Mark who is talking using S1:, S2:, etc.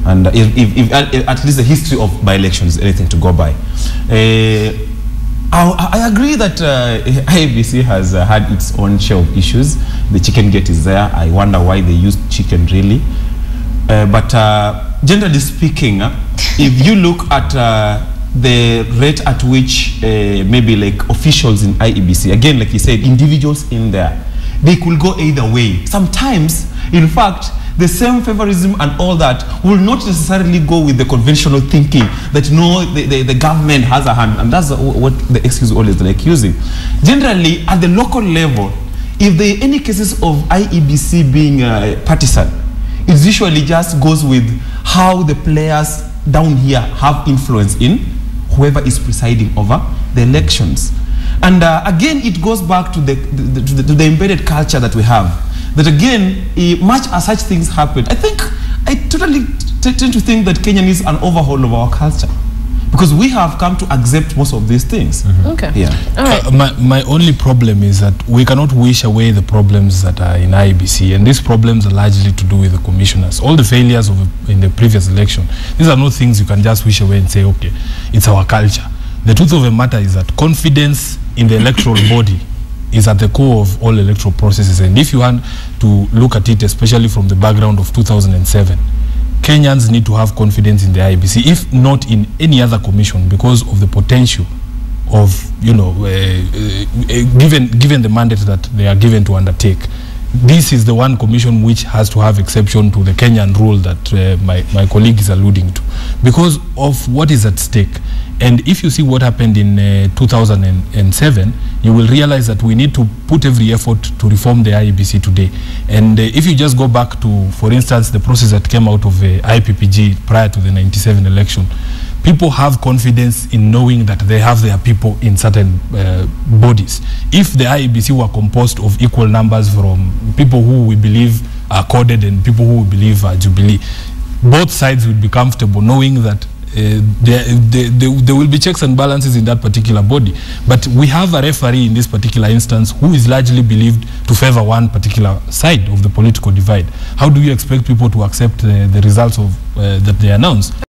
S1: And if at least the history of by-elections is anything to go by. I agree that IEBC has had its own share of issues. The chicken gate is there. I wonder why they used chicken really. But generally speaking, if you look at the rate at which maybe like officials in IEBC, again, like you said, individuals in there, they could go either way. Sometimes, in fact, the same favorism and all that will not necessarily go with the conventional thinking that no, the government has a hand, and that's what the excuse always like using. Generally, at the local level, if there are any cases of IEBC being partisan, it usually just goes with how the players down here have influence in whoever is presiding over the elections. And again, it goes back to the embedded culture that we have. That again, much as such things happen, I totally tend to think that Kenya needs an overhaul of our culture, because we have come to accept most of these things.
S2: Okay.
S1: Yeah.
S2: All right.
S3: My only problem is that we cannot wish away the problems that are in IEBC, and these problems are largely to do with the commissioners. All the failures in the previous election, these are not things you can just wish away and say, okay, it's our culture. The truth of the matter is that confidence in the electoral body is at the core of all electoral processes. And if you want to look at it, especially from the background of 2007, Kenyans need to have confidence in the IEBC, if not in any other commission, because of the potential of, you know, given the mandate that they are given to undertake. This is the one commission which has to have exception to the Kenyan rule that my colleague is alluding to, because of what is at stake. And if you see what happened in 2007, you will realize that we need to put every effort to reform the IEBC today. And if you just go back to, for instance, the process that came out of IPPG prior to the 97 election, people have confidence in knowing that they have their people in certain bodies. If the IEBC were composed of equal numbers from people who we believe are coded and people who we believe are Jubilee, both sides would be comfortable knowing that there will be checks and balances in that particular body. But we have a referee in this particular instance who is largely believed to favor one particular side of the political divide. How do you expect people to accept the results of that they announce?